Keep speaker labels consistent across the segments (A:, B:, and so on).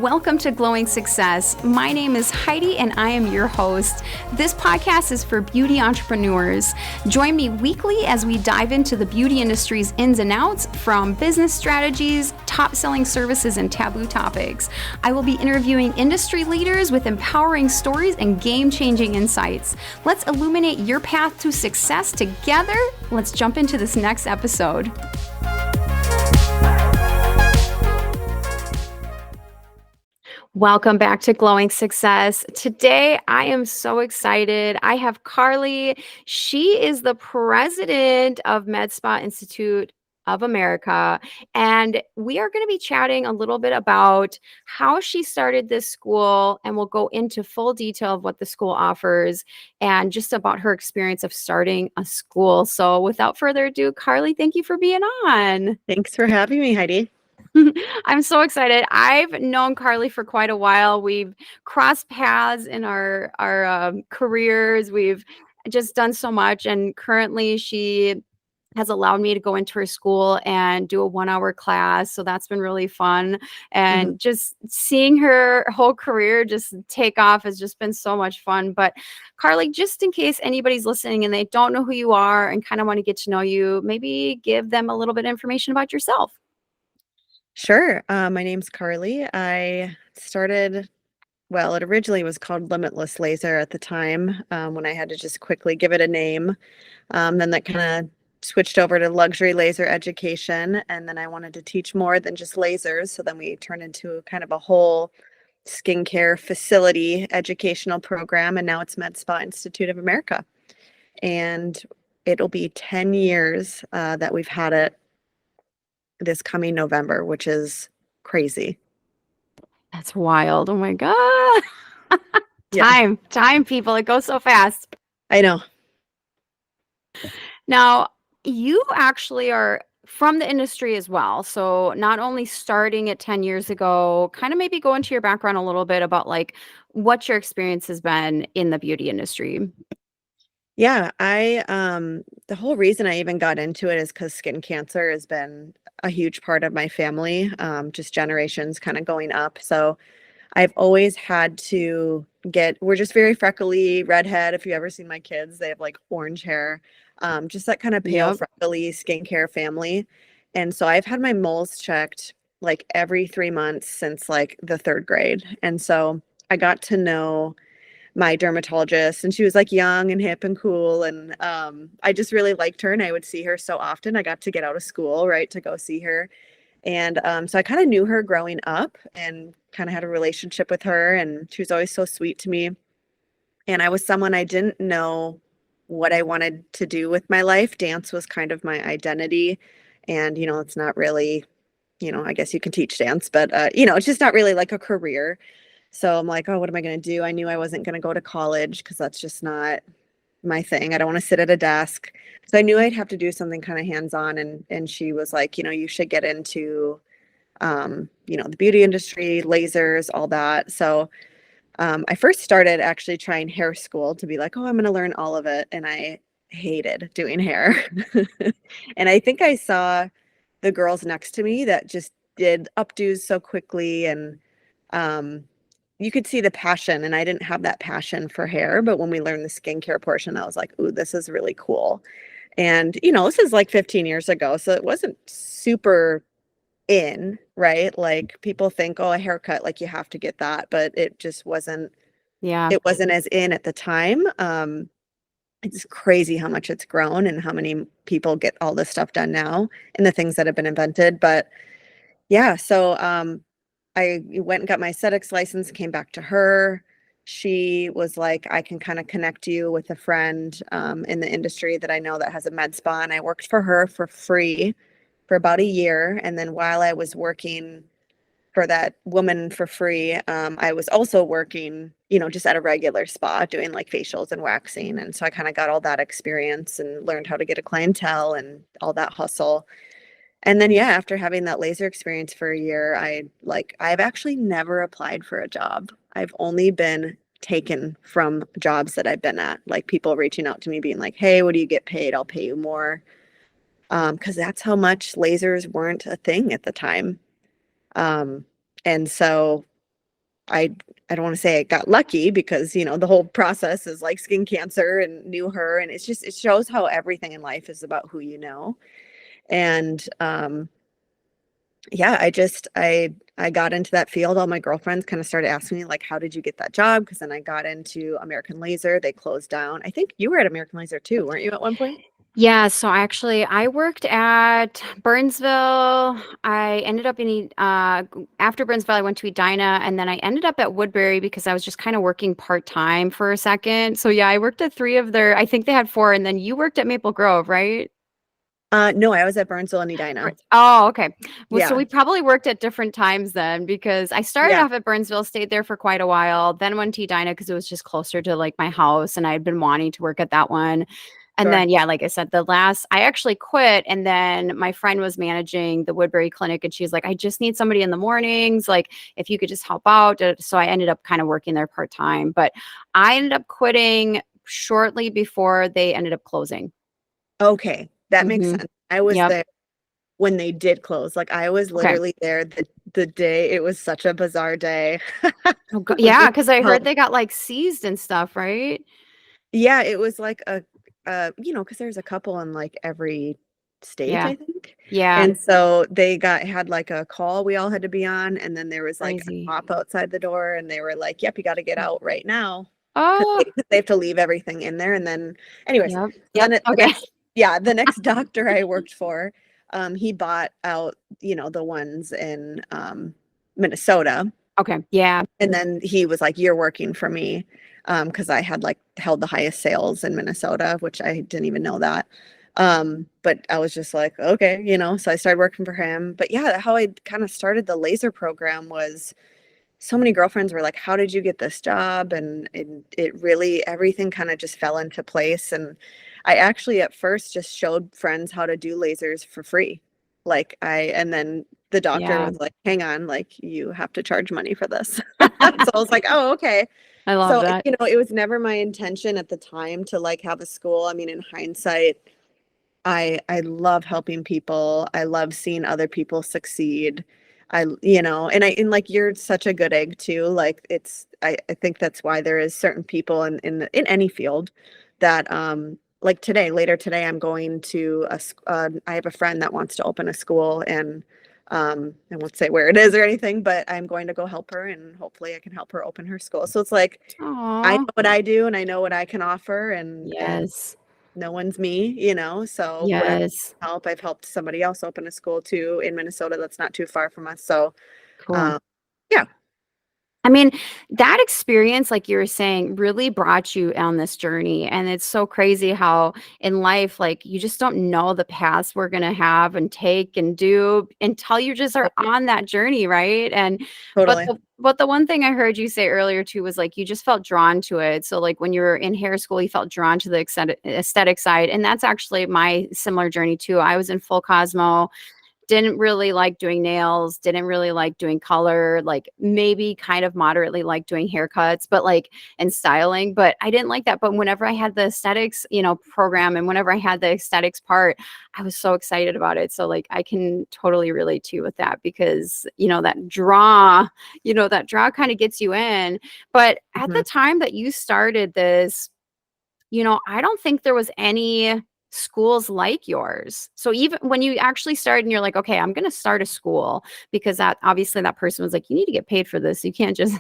A: Welcome to Glowing Success. My name is Heidi and I am your host. This podcast is for beauty entrepreneurs. Join me weekly as we dive into the beauty industry's ins and outs, from business strategies, top selling services, and taboo topics. I will be interviewing industry leaders with empowering stories and game changing insights. Let's illuminate your path to success together. Let's jump into this next episode. Welcome back to Glowing Success. Today, I am so excited. I have Carly. She is the president of Medspa Institute of America. And we are going to be chatting a little bit about how she started this school, and we'll go into full detail of what the school offers and just about her experience of starting a school. So without further ado, Carly, thank you for being on.
B: Thanks for having me, Heidi.
A: I'm so excited. I've known Carly for quite a while. We've crossed paths in our careers. We've just done so much. And currently she has allowed me to go into her school and do a 1-hour class. So that's been really fun. And just seeing her whole career just take off has just been so much fun. But Carly, just in case anybody's listening and they don't know who you are and kind of want to get to know you, maybe give them a little bit of information about yourself.
B: Sure. My name's Carly. I started, it originally was called Limitless Laser at the time, when I had to just quickly give it a name. Then that kind of switched over to luxury laser education. And then I wanted to teach more than just lasers. So then we turned into kind of a whole skincare facility educational program. And now it's Medspa Institute of America. And it'll be 10 years that we've had it this coming November, which is crazy.
A: That's wild. Oh my God. Time, people. It goes so fast.
B: I know.
A: Now, you actually are from the industry as well. So not only starting it 10 years ago, kind of maybe go into your background a little bit about like what your experience has been in the beauty industry.
B: Yeah, the whole reason I even got into it is because skin cancer has been a huge part of my family, just generations kind of going up. So I've always had to we're just very freckly, redhead. If you ever seen my kids, they have like orange hair, just that kind of pale, freckly skincare family. And so I've had my moles checked like every 3 months since like the 3rd grade. And so I got to know my dermatologist, and she was like young and hip and cool. And I just really liked her, and I would see her so often. I got to get out of school, right, to go see her. And so I kind of knew her growing up and kind of had a relationship with her, and she was always so sweet to me. And I was someone, I didn't know what I wanted to do with my life. Dance was kind of my identity. And, it's not really, I guess you can teach dance, but, it's just not really like a career. So I'm like, oh, what am I going to do? I knew I wasn't going to go to college because that's just not my thing. I don't want to sit at a desk. So I knew I'd have to do something kind of hands-on. And she was like, you should get into, the beauty industry, lasers, all that. So I first started actually trying hair school to be like, oh, I'm going to learn all of it. And I hated doing hair. And I think I saw the girls next to me that just did updos so quickly. And you could see the passion, and I didn't have that passion for hair. But when we learned the skincare portion, I was like, ooh, this is really cool. And, this is like 15 years ago. So it wasn't super in, right? Like people think, oh, a haircut, like you have to get that. But it just wasn't, it wasn't as in at the time. It's crazy how much it's grown and how many people get all this stuff done now and the things that have been invented. But yeah, so I went and got my aesthetics license, came back to her. She was like, I can kind of connect you with a friend in the industry that I know that has a med spa. And I worked for her for free for about a year. And then while I was working for that woman for free, I was also working, just at a regular spa doing like facials and waxing. And so I kind of got all that experience and learned how to get a clientele and all that hustle. And then, after having that laser experience for a year, I've actually never applied for a job. I've only been taken from jobs that I've been at, like people reaching out to me being like, hey, what do you get paid? I'll pay you more. Because that's how much lasers weren't a thing at the time. And so I I don't want to say I got lucky because, the whole process is like skin cancer and knew her, and it shows how everything in life is about who you know. And yeah, I got into that field. All my girlfriends kind of started asking me like, how did you get that job? Because then I got into American Laser. They closed down. I think you were at American Laser too, weren't you at one point?
A: Yeah, so actually I worked at Burnsville. I ended up after Burnsville I went to Edina, and then I ended up at Woodbury because I was just kind of working part-time for a second. So yeah, I worked at three of their, I think they had four, and then you worked at Maple Grove, right?
B: No, I was at Burnsville and Edina.
A: Oh, okay. Well, so
B: Yeah.
A: we probably worked at different times then because I started
B: Yeah.
A: off at Burnsville, stayed there for quite a while, then went to Edina because it was just closer to like my house and I had been wanting to work at that one. And
B: Sure.
A: then, yeah, like I said, I actually quit. And then my friend was managing the Woodbury clinic and she's like, I just need somebody in the mornings. Like, if you could just help out. So I ended up kind of working there part time. But I ended up quitting shortly before they ended up closing.
B: Okay. That makes
A: Hmm.
B: sense. I was
A: Yep.
B: there when they did close. Like I was
A: Okay.
B: literally there the day. It was such a bizarre day.
A: Oh,
B: When
A: yeah,
B: they
A: because I heard
B: helped.
A: they got like seized and stuff, right?
B: Yeah, it was like because there's a couple in like every state,
A: Yeah.
B: I think.
A: Yeah.
B: And so they had like a call we all had to be on, and then there was like a
A: Crazy.
B: cop outside the door, and they were like, "Yep, you got to get out right now," because
A: Oh,
B: they have to leave everything in there. And then, anyways,
A: yep.
B: so then
A: Yep.
B: the
A: Okay.
B: next, yeah, the next doctor I worked for, he bought out, the ones in Minnesota.
A: Okay. Yeah.
B: And then he was like, "You're working for me," because I had like held the highest sales in Minnesota, which I didn't even know that. But I was just like, okay, so I started working for him. But yeah, how I kind of started the laser program was so many girlfriends were like, "How did you get this job?" And it really everything kind of just fell into place. And I actually at first just showed friends how to do lasers for free. And then the doctor
A: Yeah.
B: was like, "Hang on, like you have to charge money for this." So I was like, "Oh, okay."
A: I love
B: So,
A: that.
B: it was never my intention at the time to like have a school. I mean, in hindsight, I love helping people. I love seeing other people succeed. And like you're such a good egg too. Like I think that's why there is certain people in any field that like later today I'm going to I have a friend that wants to open a school, and I won't say where it is or anything, but I'm going to go help her, and hopefully I can help her open her school. So it's like I know
A: Oh,
B: what I do and I know what I can offer, and
A: yes.
B: no one's me, so whatever
A: Yes.
B: help. I've helped somebody else open a school too in Minnesota that's not too far from us. So,
A: Cool.
B: um, yeah,
A: I mean, that experience, like you were saying, really brought you on this journey. And it's so crazy how in life, like you just don't know the paths we're going to have and take and do until you just are on that journey, right?
B: totally.
A: But the one thing I heard you say earlier too was like you just felt drawn to it. So like when you were in hair school, you felt drawn to the aesthetic side. And that's actually my similar journey too. I was in full Cosmo, didn't really like doing nails, didn't really like doing color, like maybe kind of moderately like doing haircuts, but like and styling, but I didn't like that. But whenever I had the aesthetics, program, and whenever I had the aesthetics part, I was so excited about it. So like I can totally relate to you with that because that draw kind of gets you in. But at
B: Mhm.
A: the time that you started this, I don't think there was any schools like yours. So even when you actually started and you're like, okay, I'm going to start a school because that obviously that person was like, you need to get paid for this. You can't just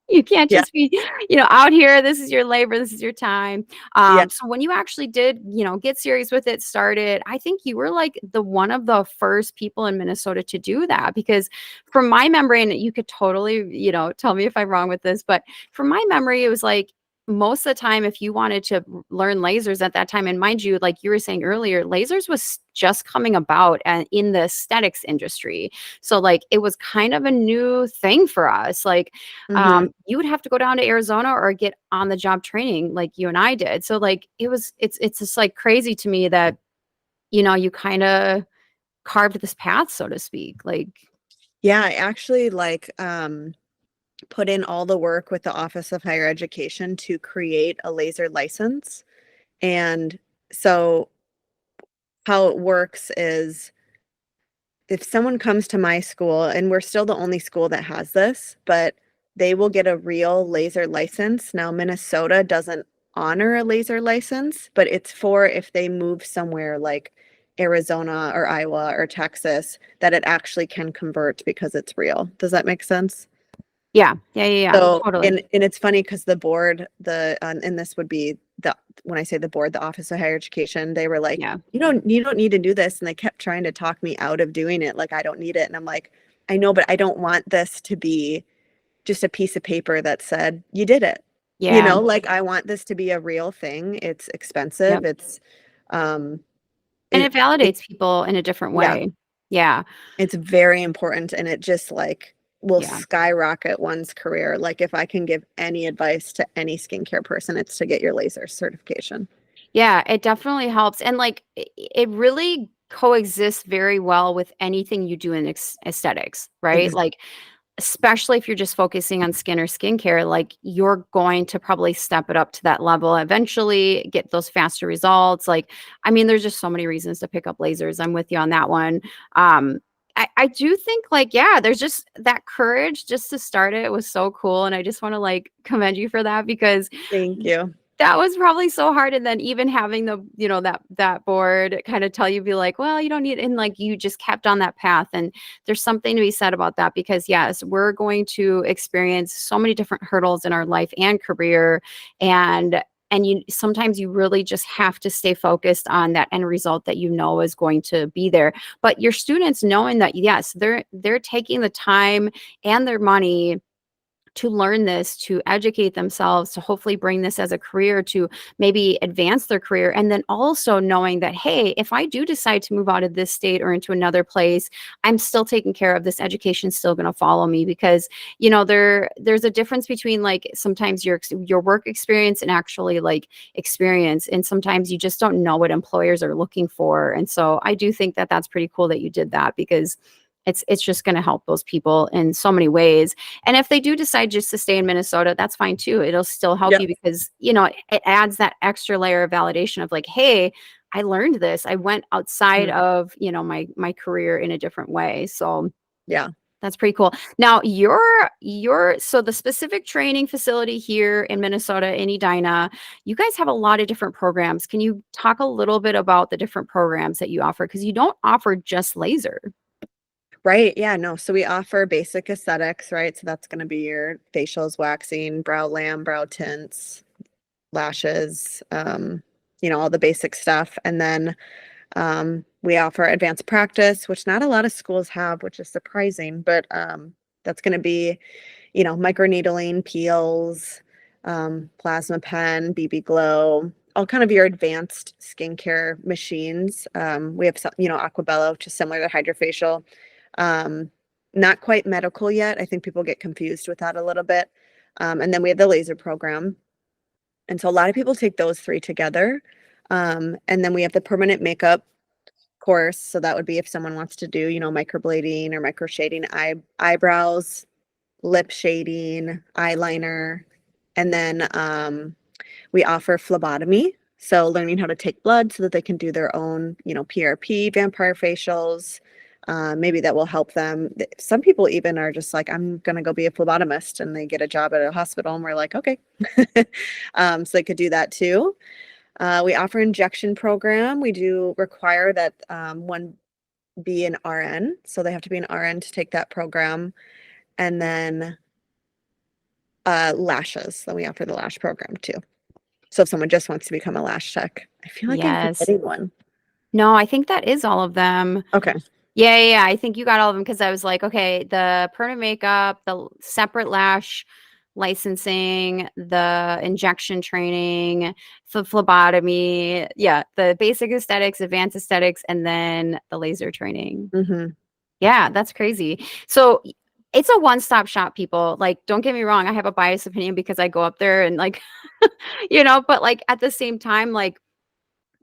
A: you can't
B: Yeah,
A: just be, out here. This is your labor. This is your time.
B: yeah.
A: So when you actually did, get serious with it, started, I think you were like the one of the first people in Minnesota to do that because from my memory, and you could totally, tell me if I'm wrong with this, but from my memory, it was like most of the time if you wanted to learn lasers at that time, and mind you, like you were saying earlier, lasers was just coming about and in the aesthetics industry, so like it was kind of a new thing for us. Like
B: Hmm.
A: you would have to go down to Arizona or get on the job training like you and I did. So like it's just like crazy to me that you kind of carved this path, so to speak. Like,
B: Yeah, I actually put in all the work with the Office of Higher Education to create a laser license. And so how it works is if someone comes to my school, and we're still the only school that has this, but they will get a real laser license. Now, Minnesota doesn't honor a laser license, but it's for if they move somewhere like Arizona or Iowa or Texas, that it actually can convert because it's real. Does that make sense?
A: Yeah. Yeah. Yeah. Yeah.
B: So,
A: Totally.
B: and it's funny because the board, and this would be the, when I say the board, the Office of Higher Education, they were like,
A: Yeah.
B: you don't need to do this. And they kept trying to talk me out of doing it. Like, I don't need it. And I'm like, I know, but I don't want this to be just a piece of paper that said you did it.
A: Yeah.
B: Like I want this to be a real thing. It's expensive.
A: Yep.
B: Um,
A: And it
B: it,
A: validates people in a different
B: yeah,
A: way. Yeah.
B: it's very important, and it just like will
A: Yeah.
B: skyrocket one's career. Like if I can give any advice to any skincare person, it's to get your laser certification.
A: Yeah, it definitely helps. And like it really coexists very well with anything you do in aesthetics, right?
B: Ex-
A: Like, especially if you're just focusing on skin or skincare, like you're going to probably step it up to that level eventually, get those faster results. Like, I mean, there's just so many reasons to pick up lasers. I'm with you on that one. I do think like, yeah, there's just that courage just to start it was so cool. And I just want to like commend you for that because
B: Thank you.
A: that was probably so hard, and then even having the that board kind of tell you, be like, "Well, you don't need," and, like, you just kept on that path, and there's something to be said about that because, yes, we're going to experience so many different hurdles in our life and career, and you sometimes you really just have to stay focused on that end result that you know is going to be there, but your students knowing that, yes, they're taking the time and their money to learn this, to educate themselves, to hopefully bring this as a career, to maybe advance their career. And then also knowing that, hey, if I do decide to move out of this state or into another place, I'm still taken care of. This education's still going to follow me because, there's a difference between like sometimes your work experience and actually like experience. And sometimes you just don't know what employers are looking for. And so I do think that that's pretty cool that you did that because it's just going to help those people in so many ways. And if they do decide just to stay in Minnesota, that's fine too. It'll still help
B: Yep.
A: you because, it adds that extra layer of validation of like, hey, I learned this. I went outside
B: Mhm.
A: of, my career in a different way. So
B: Yeah.
A: that's pretty cool. Now, so the specific training facility here in Minnesota, in Edina, you guys have a lot of different programs. Can you talk a little bit about the different programs that you offer? Because you don't offer just laser.
B: Right. Yeah. No. So we offer basic aesthetics, right? So that's going to be your facials, waxing, brow lamb, brow tints, lashes, all the basic stuff. And then we offer advanced practice, which not a lot of schools have, which is surprising, but that's going to be, microneedling, peels, plasma pen, BB glow, all kind of your advanced skincare machines. We have some, Aquabella, which is similar to hydrofacial. Um, Not quite medical yet. I think people get confused with that a little bit. And then we have the laser program. And so a lot of people take those three together. And then we have the permanent makeup course. So that would be if someone wants to do, microblading or micro shading eyebrows, lip shading, eyeliner. And then we offer phlebotomy. So learning how to take blood so that they can do their own, PRP, vampire facials. Maybe that will help them. Some people even are just like, I'm going to go be a phlebotomist, and they get a job at a hospital, and we're like, okay. So they could do that too. We offer injection program. We do require that one be an RN. So they have to be an RN to take that program. And then lashes. Then we offer the lash program too. So if someone just wants to become a lash tech, I feel like I'm
A: Yes.
B: forgetting one.
A: No, I think that is all of them.
B: Okay.
A: Yeah, yeah, yeah. I think you got all of them because I was like, okay, the permanent makeup, the separate lash licensing, the injection training, the phlebotomy, yeah, the basic aesthetics, advanced aesthetics, and then the laser training.
B: Hmm.
A: Yeah, that's crazy. So it's a one-stop shop, people. Like, don't get me wrong, I have a biased opinion because I go up there and like, but like at the same time, like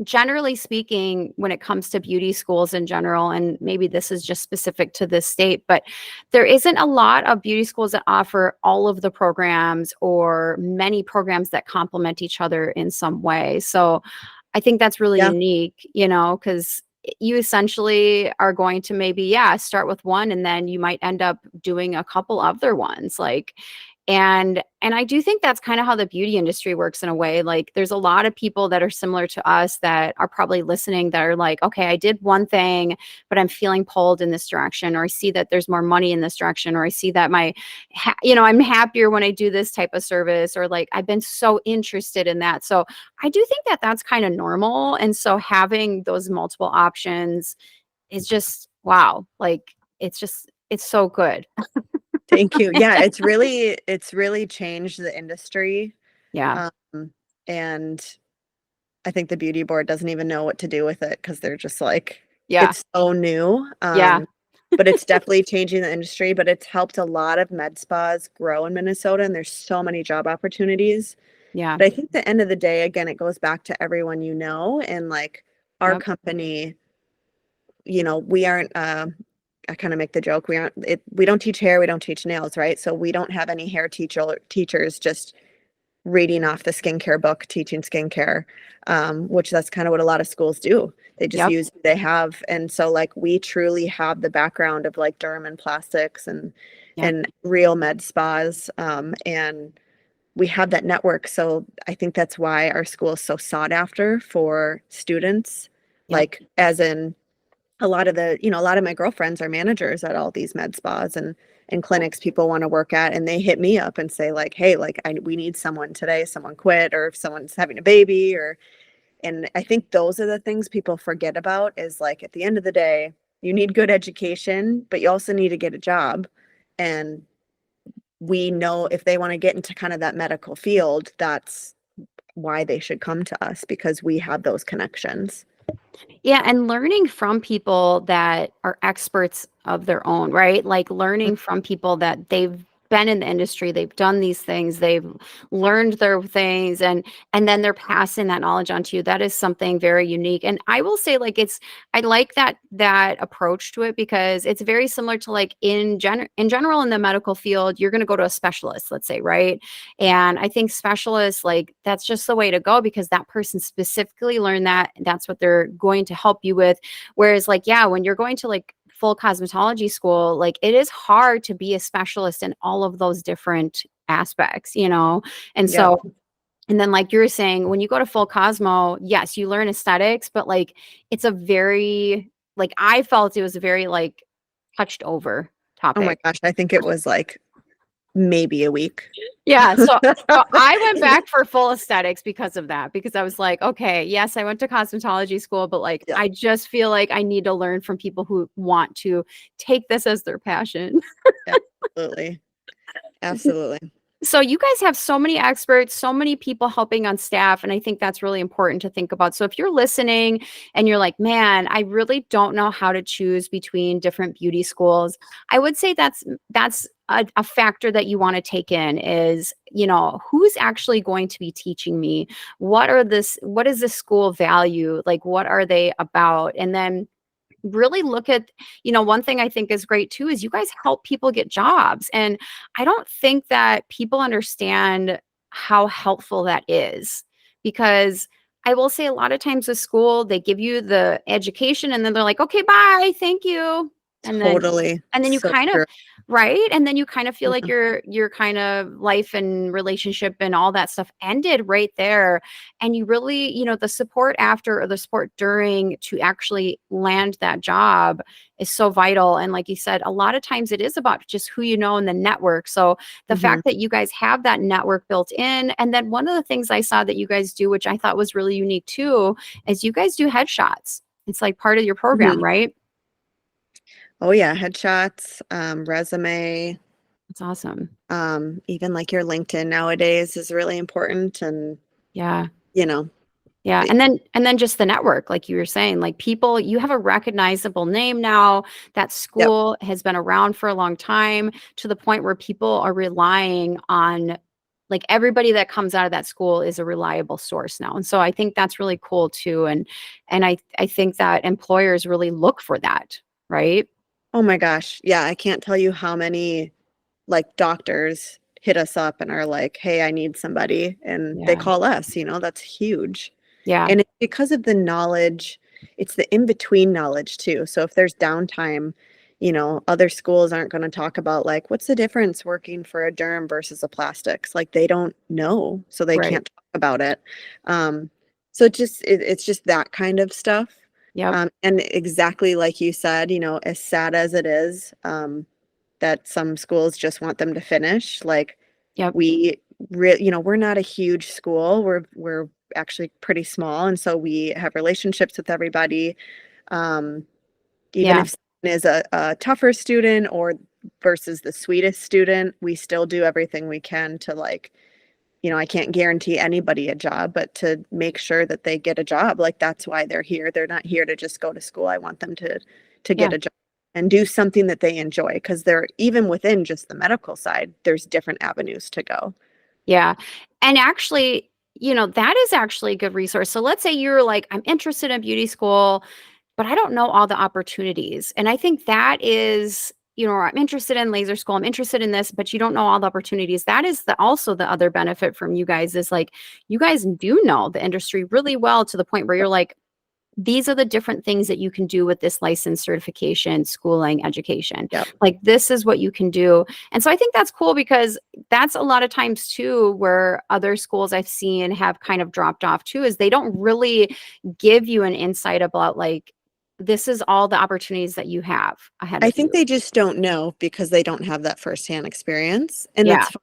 A: generally speaking, when it comes to beauty schools in general, and maybe this is just specific to this state, but there isn't a lot of beauty schools that offer all of the programs or many programs that complement each other in some way. So I think that's really
B: Yeah.
A: unique, because you essentially are going to maybe, yeah, start with one and then you might end up doing a couple other ones. Like, And I do think that's kind of how the beauty industry works in a way. Like there's a lot of people that are similar to us that are probably listening that are like, okay, I did one thing, but I'm feeling pulled in this direction, or I see that there's more money in this direction, or I see that I'm happier when I do this type of service, or like I've been so interested in that. So I do think that that's kind of normal. And so having those multiple options is just wow. Like it's so good.
B: Thank you. Yeah, it's really changed the industry.
A: Yeah.
B: Um, and I think the beauty board doesn't even know what to do with it because they're just like,
A: Yeah.
B: it's so new.
A: Yeah.
B: But it's definitely changing the industry, but it's helped a lot of med spas grow in Minnesota, and there's so many job opportunities.
A: Yeah.
B: But I think the end of the day, again, it goes back to everyone you know, and like our
A: Yep.
B: company, we aren't I kind of make the joke, we don't teach hair, we don't teach nails, right? So we don't have any hair teachers just reading off the skincare book, teaching skincare, which that's kind of what a lot of schools do. They just
A: Yep.
B: use what they have. And so like we truly have the background of like derm and plastics
A: Yep.
B: and real med spas. And we have that network. So I think that's why our school is so sought after for students,
A: Yep.
B: like as in a lot of my girlfriends are managers at all these med spas and clinics people want to work at, and they hit me up and say like, hey, like we need someone today, someone quit, or if someone's having a baby, and I think those are the things people forget about is like at the end of the day, you need good education, but you also need to get a job. And we know if they want to get into kind of that medical field, that's why they should come to us because we have those connections.
A: Yeah, and learning from people that are experts of their own, right? Like learning from people that they've been in the industry, they've done these things, they've learned their things, and then they're passing that knowledge on to you. That is something very unique. And I will say like I like that approach to it because it's very similar to like in general in the medical field, you're going to go to a specialist, let's say, right? And I think specialists, like, that's just the way to go because that person specifically learned that. That's what they're going to help you with. Whereas, like, yeah, when you're going to like full cosmetology school, like, it is hard to be a specialist in all of those different aspects, you know? And
B: Yep.
A: so, and then, like you were saying, when you go to full Cosmo, yes, you learn aesthetics, but like, it's a very, like, I felt it was a very like touched over
B: Oh my
A: topic.
B: gosh, I think it was like maybe a week.
A: Yeah, so I went back for full aesthetics because of that, because I was like, okay, yes, I went to cosmetology school, but like
B: Yeah,
A: I just feel like I need to learn from people who want to take this as their passion.
B: absolutely. Absolutely.
A: So you guys have so many experts, so many people helping on staff, and I think that's really important to think about. So if you're listening and you're like, "Man, I really don't know how to choose between different beauty schools," I would say that's a factor that you want to take in is, who's actually going to be teaching me? What is this school value? Like, what are they about? And then really look at, one thing I think is great too is you guys help people get jobs. And I don't think that people understand how helpful that is, because I will say a lot of times with school, they give you the education and then they're like, okay, bye, thank you. And then
B: Totally.
A: and then you
B: So
A: kind of
B: true.
A: right. And then you kind of feel like
B: Mhm.
A: your kind of life and relationship and all that stuff ended right there. And you really, the support after or the support during to actually land that job is so vital. And like you said, a lot of times it is about just who you know in the network. So the
B: Mhm.
A: fact that you guys have that network built in, and then one of the things I saw that you guys do, which I thought was really unique too, is you guys do headshots. It's like part of your program,
B: Mhm.
A: right?
B: Oh yeah, headshots, resume,
A: That's awesome.
B: even like your LinkedIn nowadays is really important, and
A: Yeah.
B: you know,
A: Yeah,
B: the,
A: and then just the network, like you were saying, like people, you have a recognizable name now. That
B: yep.
A: school has been around for a long time to the point where people are relying on, like, everybody that comes out of that school is a reliable source now. And so I think that's really cool too. And I think that employers really look for that, right?
B: Oh my gosh. Yeah, I can't tell you how many like doctors hit us up and are like, "Hey, I need somebody." And they
A: Yeah.
B: call us, that's huge.
A: Yeah.
B: And it's because of the knowledge, it's the in-between knowledge too. So if there's downtime, other schools aren't going to talk about like, what's the difference working for a derm versus a plastics? Like they don't know, so they
A: Right.
B: can't talk about it. Um, so it's just that kind of stuff.
A: Yep.
B: And exactly like you said, as sad as it is, that some schools just want them to finish, like
A: Yep.
B: we're not a huge school. We're actually pretty small, and so we have relationships with everybody. Um, Even
A: Yeah.
B: if someone is a tougher student or versus the sweetest student, we still do everything we can to like, I can't guarantee anybody a job, but to make sure that they get a job. Like that's why they're here. They're not here to just go to school. I want them to
A: Yeah.
B: get a job and do something that they enjoy, because they're even within just the medical side, there's different avenues to go.
A: Yeah. And actually, that is actually a good resource. So let's say you're like, I'm interested in beauty school, but I don't know all the opportunities. And I think that is, I'm interested in laser school. I'm interested in this, but you don't know all the opportunities. That is also the other benefit from you guys is like, you guys do know the industry really well to the point where you're like, these are the different things that you can do with this license certification, schooling, education.
B: Yep.
A: Like this is what you can do. And so I think that's cool because that's a lot of times too where other schools I've seen have kind of dropped off too is they don't really give you an insight about like this is all the opportunities that you have ahead
B: I
A: of
B: think
A: you.
B: they just don't know because they don't have that firsthand experience. And
A: Yeah.
B: that's,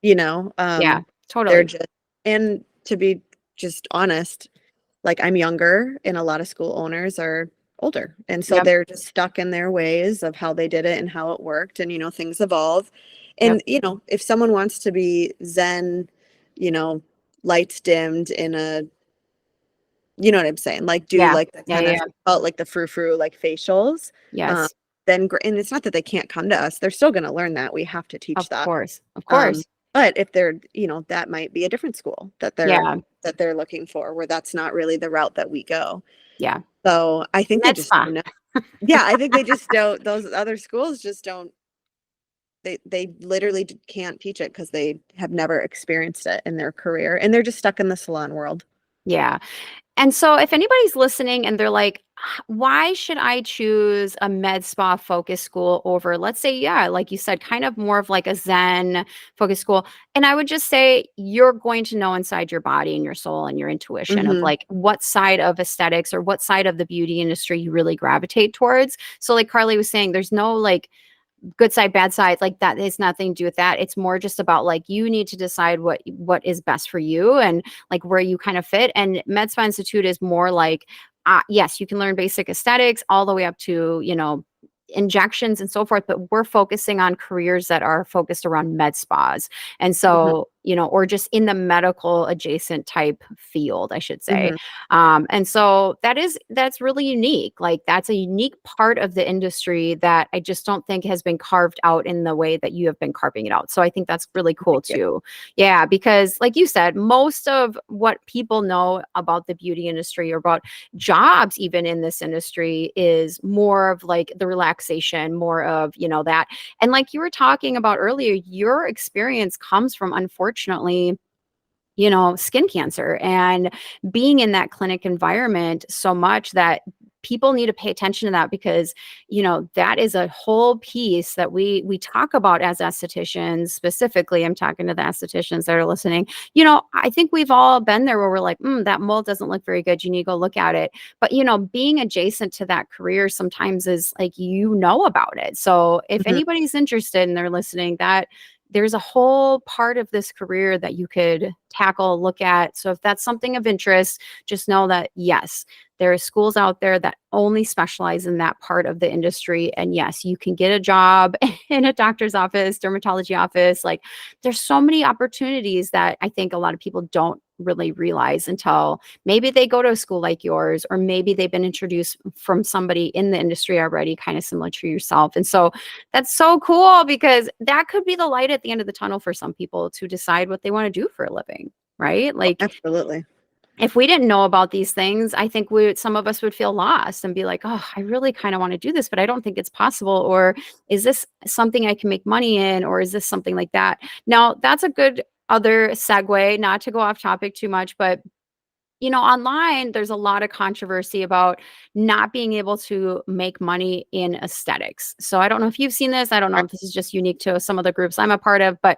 B: you know,
A: Yeah.
B: um, they're
A: Totally.
B: just, and to be just honest, like I'm younger and a lot of school owners are older. And so
A: Yep.
B: they're just stuck in their ways of how they did it and how it worked. And, things evolve.
A: Yep.
B: And, if someone wants to be Zen, you know, lights dimmed in a, you know what I'm saying? Like do
A: Yeah.
B: like the
A: Yeah.
B: kind
A: Yeah.
B: of
A: Yeah.
B: like the frou-frou like facials. Um,
A: Yes.
B: then and it's not that they can't come to us. They're still going to learn that. We have to teach
A: Of
B: that.
A: course. Of
B: Um,
A: course.
B: but if they're, that might be a different school
A: Yeah.
B: that they're looking for, where that's not really the route that we go.
A: Yeah.
B: So I think they just
A: Medspa.
B: don't know. Yeah, I think they just don't. Those other schools just don't. They literally can't teach it because they have never experienced it in their career, and they're just stuck in the salon world.
A: Yeah. And so if anybody's listening and they're like, why should I choose a med spa focus school over, let's say, yeah, like you said, kind of more of like a Zen focus school? And I would just say, you're going to know inside your body and your soul and your intuition of
B: Hmm.
A: like what side of aesthetics or what side of the beauty industry you really gravitate towards. So, like Carly was saying, there's no like, good side, bad side, like that has nothing to do with that. It's more just about like you need to decide what is best for you and like where you kind of fit. And Med Spa Institute is more like, yes, you can learn basic aesthetics all the way up to injections and so forth, but we're focusing on careers that are focused around med spas. And
B: Hmm.
A: so, or just in the medical adjacent type field, I should say.
B: Hmm.
A: And so that's really unique. Like that's a unique part of the industry that I just don't think has been carved out in the way that you have been carving it out. So I think that's really cool
B: Yeah.
A: too. Yeah, because like you said, most of what people know about the beauty industry or about jobs even in this industry is more of like the relaxation, more of, that. And like you were talking about earlier, your experience comes from unfortunately skin cancer and being in that clinic environment so much that people need to pay attention to that because that is a whole piece that we talk about as estheticians. Specifically, I'm talking to the estheticians that are listening. I think we've all been there where we're like, that mold doesn't look very good, you need to go look at it. But being adjacent to that career sometimes is like about it. So if
B: Hmm.
A: anybody's interested and they're listening, that there's a whole part of this career that you could tackle, look at. So if that's something of interest, just know that yes, there are schools out there that only specialize in that part of the industry. And yes, you can get a job in a doctor's office, dermatology office. Like there's so many opportunities that I think a lot of people don't really realize until maybe they go to a school like yours, or maybe they've been introduced from somebody in the industry already, kind of similar to yourself. And so that's so cool because that could be the light at the end of the tunnel for some people to decide what they want to do for a living, right? Like
B: Absolutely.
A: if we didn't know about these things, I think some of us would feel lost and be like, "Oh, I really kind of want to do this, but I don't think it's possible." Or is this something I can make money in? Or is this something like that? Now, that's a good other segue, not to go off topic too much, but online, there's a lot of controversy about not being able to make money in aesthetics. So I don't know if you've seen this. I don't know
B: Right.
A: if this is just unique to some of the groups I'm a part of, but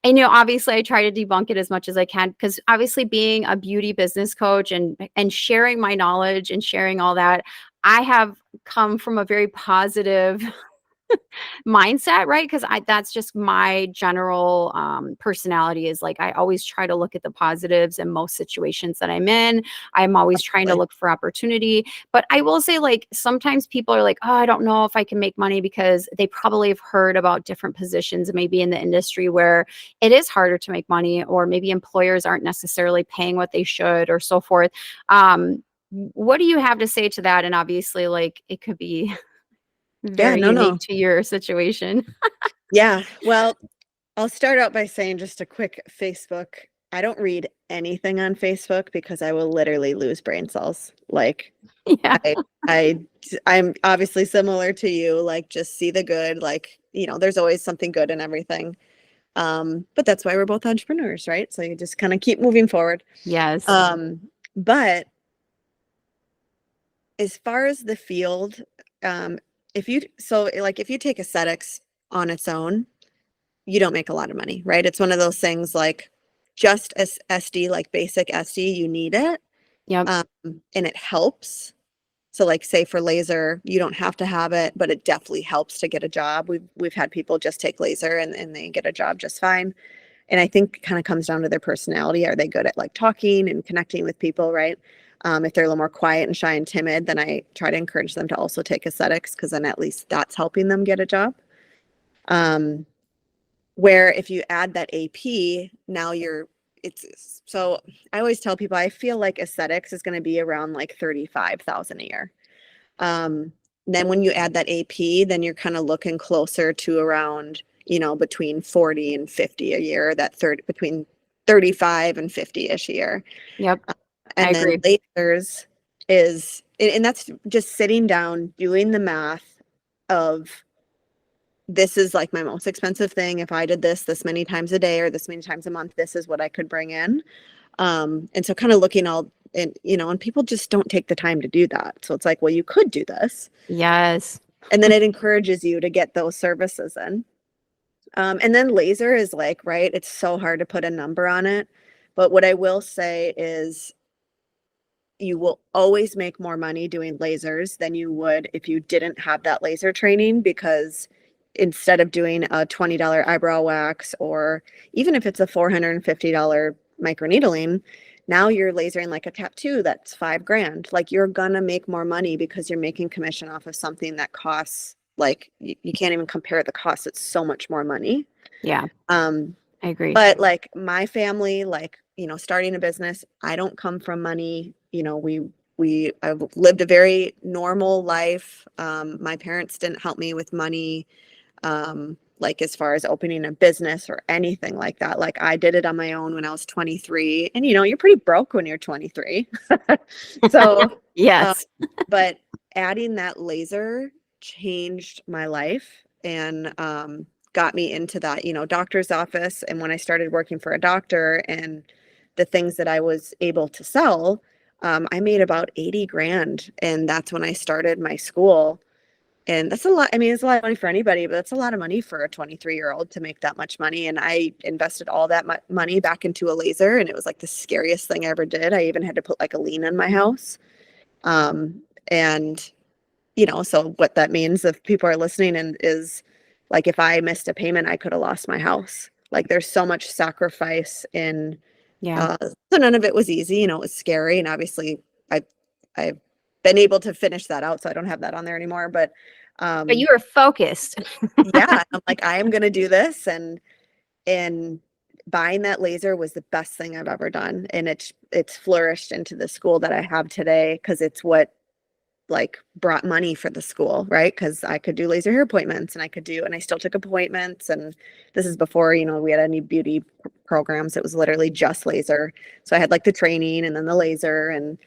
A: obviously I try to debunk it as much as I can because obviously being a beauty business coach and sharing my knowledge and sharing all that, I have come from a very positive mindset, right? Because I that's just my general personality is like I always try to look at the positives in most situations that I'm in. I'm always trying to
B: Like,
A: look for opportunity. But I will say, like, sometimes people are like, oh, I don't know if I can make money because they probably have heard about different positions, maybe in the industry where it is harder to make money, or maybe employers aren't necessarily paying what they should, or so forth. What do you have to say to that? And obviously, like, it could be
B: yeah,
A: very
B: no,
A: unique
B: no.
A: to your situation.
B: Yeah. Well, I'll start out by saying just a quick Facebook. I don't read anything on Facebook because I will literally lose brain cells. Like
A: Yeah.
B: I I I'm obviously similar to you, like just see the good, like, there's always something good in everything. But that's why we're both entrepreneurs, right? So you just kind of keep moving forward.
A: Yes.
B: But as far as the field, um, if you take aesthetics on its own, you don't make a lot of money, right? It's one of those things like just as SD, like basic SD, you need it.
A: Yep.
B: Um, and it helps. So like say for laser, you don't have to have it, but it definitely helps to get a job. We've had people just take laser and they get a job just fine. And I think kind of comes down to their personality. Are they good at like talking and connecting with people, right? If they're a little more quiet and shy and timid, then I try to encourage them to also take aesthetics because then at least that's helping them get a job. Um, where if you add that AP, now it's so I always tell people I feel like aesthetics is going to be around like 35,000 a year. Um, then when you add that AP, then you're kind of looking closer to around, between 40 and 50 a year, that third between 35 and 50-ish a year.
A: Yep. I
B: And then
A: agree.
B: lasers and that's just sitting down, doing the math of this is like my most expensive thing. If I did this many times a day or this many times a month, this is what I could bring in. And so kind of looking all and people just don't take the time to do that. So it's like, well, you could do this.
A: Yes.
B: And then it encourages you to get those services in. And then laser is like, right, it's so hard to put a number on it. But what I will say is you will always make more money doing lasers than you would if you didn't have that laser training because instead of doing a $20 eyebrow wax or even if it's a $450 microneedling, now you're lasering like a tattoo that's 5 grand. Like you're gonna make more money because you're making commission off of something that costs like you can't even compare the cost. It's so much more money.
A: Yeah,
B: Um,
A: I agree.
B: but like my family, like, starting a business, I don't come from money. I've lived a very normal life. My parents didn't help me with money, like as far as opening a business or anything like that. Like I did it on my own when I was 23. And you're pretty broke when you're 23. So, uh,
A: Yes.
B: but adding that laser changed my life and got me into that, doctor's office. And when I started working for a doctor and the things that I was able to sell, I made about 80 grand. And that's when I started my school. And that's a lot. I mean, it's a lot of money for anybody, but that's a lot of money for a 23-year-old to make that much money. And I invested all that money back into a laser. And it was like the scariest thing I ever did. I even had to put like a lien on my house. And so what that means if people are listening and is like, if I missed a payment, I could have lost my house. Like there's so much sacrifice in,
A: Yeah.
B: so none of it was easy, it was scary. And obviously I, I've been able to finish that out. So I don't have that on there anymore, but,
A: But you
B: um,
A: were focused.
B: yeah, I'm like, I am going to do this. And buying that laser was the best thing I've ever done. And it's flourished into the school that I have today. Cause it's what like brought money for the school, right? Because I could do laser hair appointments and I still took appointments. And this is before, we had any beauty programs. It was literally just laser. So I had like the training and then the laser and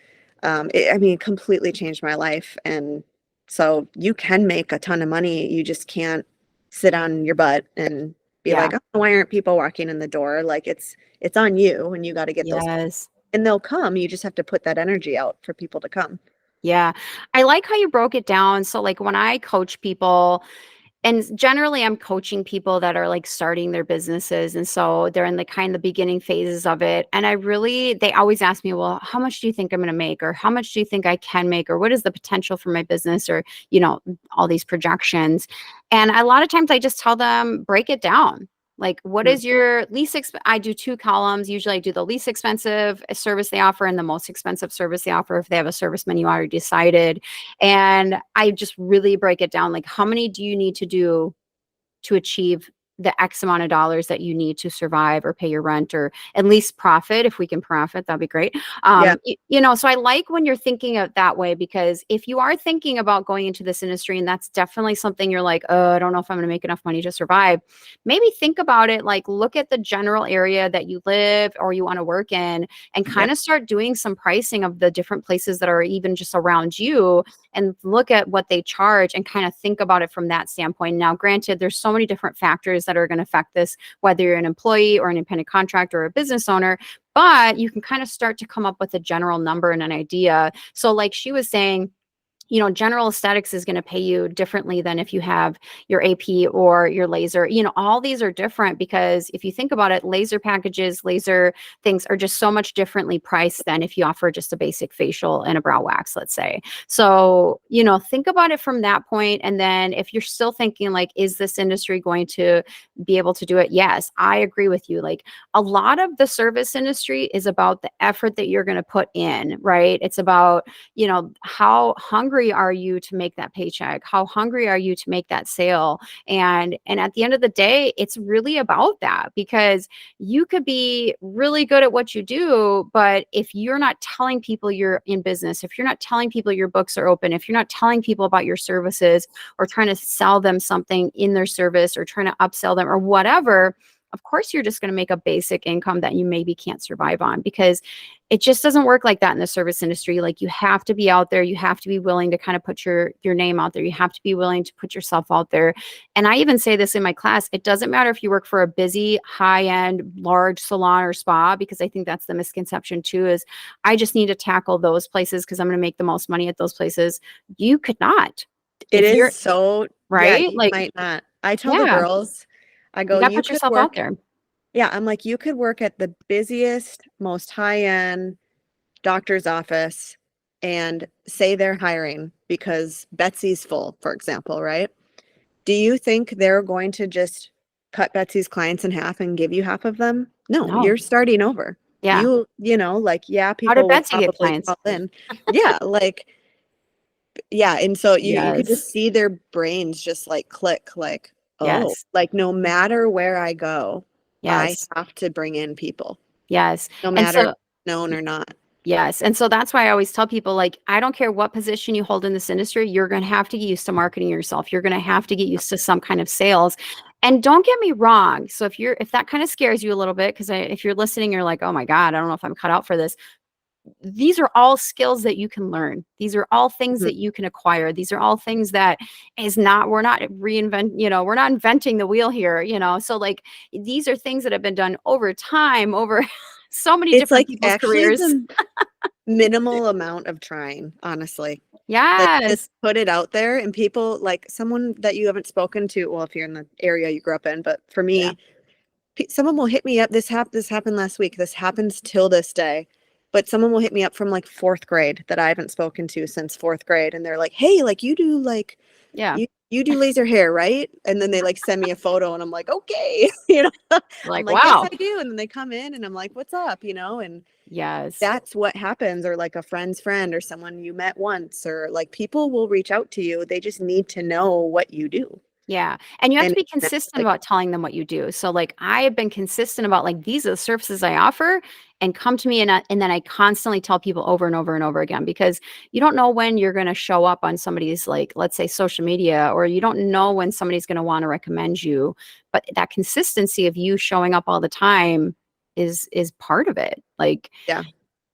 B: I mean, it completely changed my life. And so you can make a ton of money. You just can't sit on your butt and be
A: Yeah.
B: like, oh, why aren't people walking in the door? Like it's on you and you got to get those.
A: Yes.
B: and they'll come. You just have to put that energy out for people to come.
A: Yeah. I like how you broke it down. So like when I coach people, and generally I'm coaching people that are like starting their businesses, and so they're in the kind of the beginning phases of it, and they always ask me, well, how much do you think I'm going to make, or how much do you think I can make, or what is the potential for my business, or all these projections. And a lot of times I just tell them, break it down. Like, what
B: Mhm.
A: is your I do two columns. Usually I do the least expensive service they offer and the most expensive service they offer if they have a service menu already decided. And I just really break it down. Like, how many do you need to do to achieve the X amount of dollars that you need to survive or pay your rent, or at least profit? If we can profit, that'd be great.
B: Yeah,
A: So I like when you're thinking of that way, because if you are thinking about going into this industry and that's definitely something you're like, oh, I don't know if I'm going to make enough money to survive, maybe think about it. Like, look at the general area that you live or you want to work in, and
B: yeah,
A: kind of start doing some pricing of the different places that are even just around you, and look at what they charge and kind of think about it from that standpoint. Now, granted, there's so many different factors that are going to affect this, whether you're an employee or an independent contractor or a business owner, but you can kind of start to come up with a general number and an idea. So, like she was saying, general aesthetics is going to pay you differently than if you have your AP or your laser. All these are different, because if you think about it, laser packages, laser things are just so much differently priced than if you offer just a basic facial and a brow wax, let's say. So, think about it from that point. And then if you're still thinking like, is this industry going to be able to do it? Yes, I agree with you. Like, a lot of the service industry is about the effort that you're going to put in, right? It's about, how hungry are you to make that paycheck? How hungry are you to make that sale? And at the end of the day, it's really about that, because you could be really good at what you do, but if you're not telling people you're in business, if you're not telling people your books are open, if you're not telling people about your services, or trying to sell them something in their service, or trying to upsell them or whatever, of course you're just going to make a basic income that you maybe can't survive on, because it just doesn't work like that in the service industry. Like, you have to be out there, you have to be willing to kind of put your name out there, you have to be willing to put yourself out there. And I even say this in my class, it doesn't matter if you work for a busy, high-end, large salon or spa, because I think that's the misconception too, is I just need to tackle those places because I'm going to make the most money at those places. You could not.
B: it
A: If
B: is
A: you're
B: so, yeah,
A: right,
B: you
A: like,
B: might not. I tell the
A: yeah,
B: girls, I
A: you
B: go,
A: got to
B: you
A: put
B: could
A: yourself out
B: work,
A: there.
B: yeah, I'm like, you could work at the busiest, most high-end doctor's office and say they're hiring because Betsy's full, for example, right? Do you think they're going to just cut Betsy's clients in half and give you half of them? No,
A: No.
B: you're starting over.
A: Yeah.
B: Like, yeah,
A: How did
B: people will
A: Betsy get
B: probably
A: clients?
B: call in. Yeah, like, yeah. And so you could
A: Yes.
B: just see their brains just like click, like, oh,
A: Yes.
B: like no matter where I go, I
A: Yes.
B: have to bring in people,
A: Yes.
B: no
A: And
B: matter if
A: so,
B: it's known or not.
A: yes. And so that's why I always tell people, like, I don't care what position you hold in this industry, you're going to have to get used to marketing yourself. You're going to have to get used to some kind of sales. And don't get me wrong. So if that kind of scares you a little bit, because if you're listening, you're like, oh my God, I don't know if I'm cut out for this. These are all skills that you can learn. These are all things
B: Mhm.
A: that you can acquire. These are all things that we're not inventing the wheel here, So like, these are things that have been done over time, over so many
B: It's
A: different
B: like
A: people's
B: actually
A: careers.
B: the minimal amount of trying, honestly. Like, just
A: Yes.
B: put it out there and people like someone that you haven't spoken to, well, if you're in the area you grew up in, but for
A: Yeah.
B: me, someone will hit me up. This happened last week. This happens till this day. But someone will hit me up from like 4th grade that I haven't spoken to since 4th grade. And they're like, hey, like
A: Yeah.
B: you do laser hair, right? And then they like send me a photo and I'm like, okay, I'm
A: Like,
B: like, yes,
A: wow.
B: I do. And then they come in and I'm like, what's up? And
A: Yes.
B: that's what happens. Or like a friend's friend or someone you met once, or like people will reach out to you. They just need to know what you do.
A: Yeah. And you have to
B: And
A: be
B: that's
A: consistent
B: like,
A: about telling them what you do. So like, I have been consistent about, like, these are the services I offer, and come to me, and then I constantly tell people over and over and over again, because you don't know when you're going to show up on somebody's, like, let's say, social media, or you don't know when somebody's going to want to recommend you. But that consistency of you showing up all the time is part of it. Like,
B: yeah.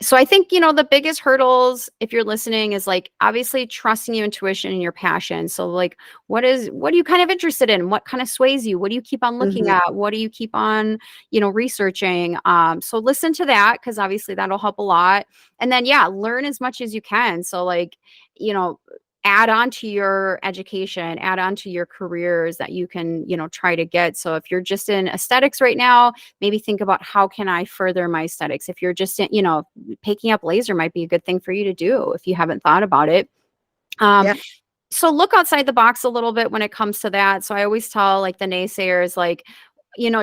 A: So I think, the biggest hurdles, if you're listening, is like obviously trusting your intuition and your passion. So like what are you kind of interested in? What kind of sways you? What do you keep on looking
B: Hmm.
A: at? What do you keep on, researching? So listen to that because obviously that'll help a lot. And then yeah, learn as much as you can. So like, you know, add on to your education, add on to your careers that you can, try to get. So if you're just in aesthetics right now, maybe think about how can I further my aesthetics. If you're just in, picking up laser might be a good thing for you to do if you haven't thought about it. Um,
B: Yeah.
A: so look outside the box a little bit when it comes to that. So I always tell like the naysayers, like,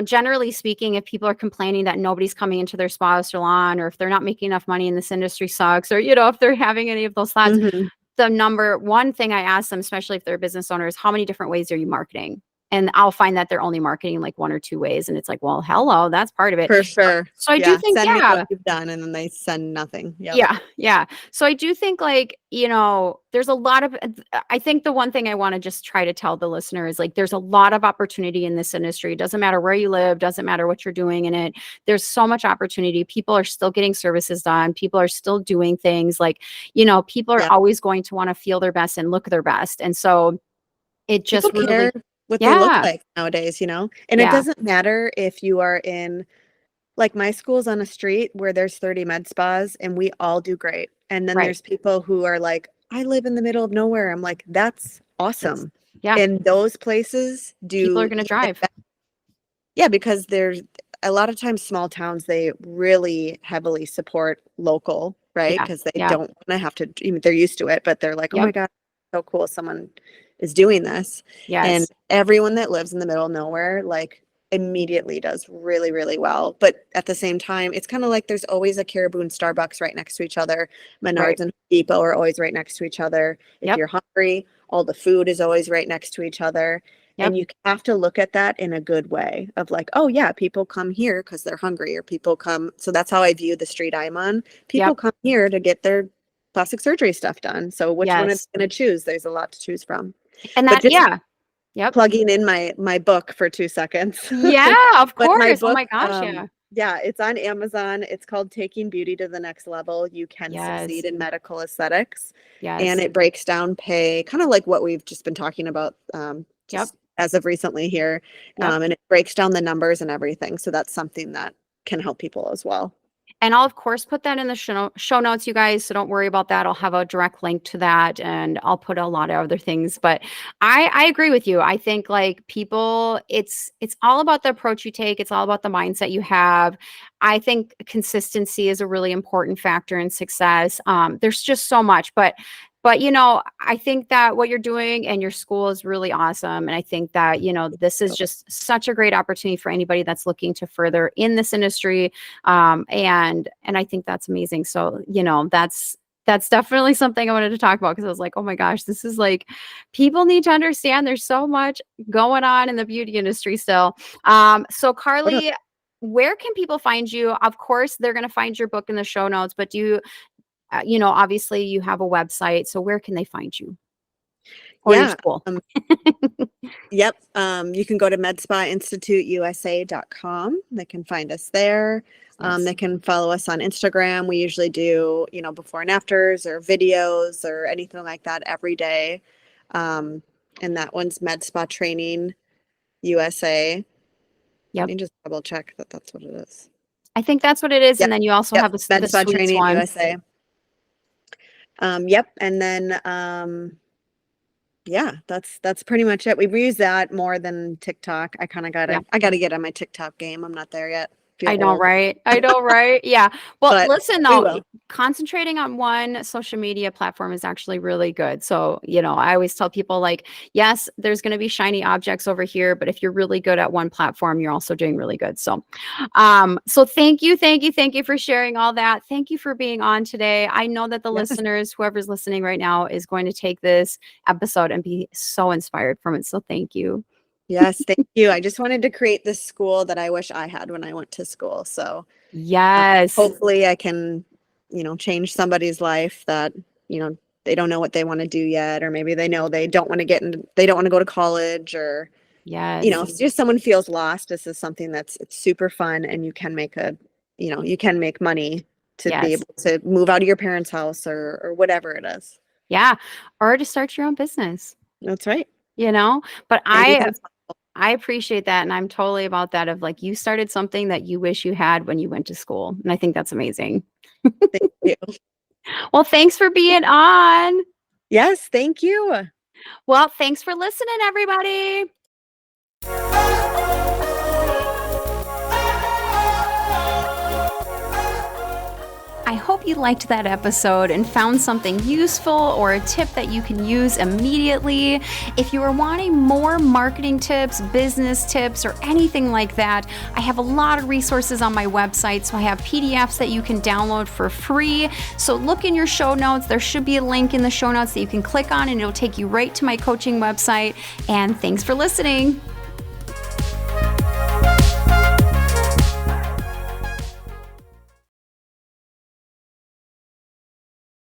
A: generally speaking, if people are complaining that nobody's coming into their spa or salon, or if they're not making enough money and this industry sucks, or, if they're having any of those thoughts,
B: Hmm.
A: the number one thing I ask them, especially if they're business owners, how many different ways are you marketing? And I'll find that they're only marketing like one or two ways. And it's like, well, hello, that's part of it.
B: For sure.
A: So I do
B: Yeah.
A: think,
B: Send me what
A: yeah,
B: you've done, and then they send nothing. Yep.
A: yeah, yeah. So I do think like, there's a lot of I think the one thing I want to just try to tell the listener is like there's a lot of opportunity in this industry. It doesn't matter where you live, doesn't matter what you're doing in it. There's so much opportunity. People are still getting services done. People are still doing things like, people are
B: Yep.
A: always going to want to feel their best and look their best. And so it
B: People
A: just
B: care
A: really,
B: what they look
A: yeah,
B: like nowadays, and it
A: yeah,
B: doesn't matter if you are in, like, my school's on a street where there's 30 med spas and we all do great. And then
A: right.
B: there's people who are like, I live in the middle of nowhere. I'm like, that's
A: That's
B: awesome.
A: yeah,
B: And those places
A: people are
B: do
A: going to
B: even
A: drive.
B: better. Yeah, because there's a lot of times small towns, they really heavily support local, right?
A: Yeah,
B: Because they
A: yeah,
B: don't want to have to, even they're used to it, but they're like, oh my
A: yep,
B: God, so cool. Someone is doing this. And
A: yes,
B: everyone that lives in the middle of nowhere, like, immediately does really, really well. But at the same time, it's kind of like there's always a Caribou and Starbucks right next to each other.
A: right,
B: Menards and Home Depot are always right next to each other. If
A: yep,
B: you're hungry, all the food is always right next to each other.
A: yep,
B: And you have to look at that in a good way of like, oh yeah, people come here because they're hungry, or people come. So that's how I view the street I'm on. People
A: yep,
B: come here to get their plastic surgery stuff done. So which one are
A: yes.
B: they going to choose? There's a lot to choose from.
A: And
B: But
A: that,
B: just
A: yeah, yep.
B: plugging in my book for 2 seconds.
A: Yeah, of
B: But my
A: course. Oh
B: book,
A: my gosh, yeah.
B: yeah, it's on Amazon. It's called Taking Beauty to the Next Level. You can succeed
A: Yes,
B: in medical aesthetics. And
A: yes,
B: it breaks down pay, kind of like what we've just been talking about,
A: yep,
B: just as of recently here.
A: yep.
B: And it breaks down the numbers and everything. So that's something that can help people as well.
A: And I'll of course put that in the show notes, you guys. So don't worry about that. I'll have a direct link to that, and I'll put a lot of other things. But I agree with you. I think like people, it's all about the approach you take. It's all about the mindset you have. I think consistency is a really important factor in success. There's just so much, but I think that what you're doing and your school is really awesome. And I think that, this is just such a great opportunity for anybody that's looking to further in this industry. And I think that's amazing. So, that's definitely something I wanted to talk about because I was like, oh my gosh, this is like people need to understand there's so much going on in the beauty industry still. So Carly, where can people find you? Of course, they're going to find your book in the show notes, but do you, obviously you have a website. So where can they find you or your
B: Yeah.
A: school?
B: Yep. You can go to medspainstituteusa.com. They can find us there.
A: Yes.
B: They can follow us on Instagram. We usually do, before and afters or videos or anything like that every day. Um, and that one's Medspa Training USA. Let
A: Yep.
B: me just double check that that's what it is.
A: I think that's what it is. And
B: Yep.
A: then you also
B: Yep.
A: have the
B: Medspa
A: sweets
B: Training
A: one.
B: USA. Yep. And then, yeah, that's pretty much it. We've used that more than TikTok.
A: Yeah.
B: I gotta get on my TikTok game. I'm not there yet. Feel
A: I know,
B: old,
A: right? I know, right? Yeah. Well,
B: but
A: listen
B: we
A: though,
B: will.
A: concentrating on one social media platform is actually really good. So, I always tell people like, yes, there's going to be shiny objects over here, but if you're really good at one platform, you're also doing really good. So thank you, thank you, thank you for sharing all that. Thank you for being on today. I know that the
B: Yes.
A: listeners, whoever's listening right now, is going to take this episode and be so inspired from it. So thank you.
B: Yes, thank you. I just wanted to create this school that I wish I had when I went to school. So
A: Yes.
B: hopefully I can, change somebody's life that, they don't know what they want to do yet, or maybe they know they don't want to go to college, or,
A: Yes.
B: if just someone feels lost, this is something it's super fun, and you can make money to be
A: Yes.
B: able to move out of your parents' house or whatever it is.
A: Yeah. Or to start your own business,
B: That's right.
A: you know? But
B: Anything's
A: I appreciate that, and I'm totally about that of, like, you started something that you wish you had when you went to school, and I think that's amazing.
B: Thank you.
A: Well, thanks for being on.
B: Yes, thank you.
A: Well, thanks for listening, everybody. I hope you liked that episode and found something useful or a tip that you can use immediately. If you are wanting more marketing tips, business tips, or anything like that, I have a lot of resources on my website. So I have PDFs that you can download for free. So look in your show notes. There should be a link in the show notes that you can click on, and it'll take you right to my coaching website. And thanks for listening.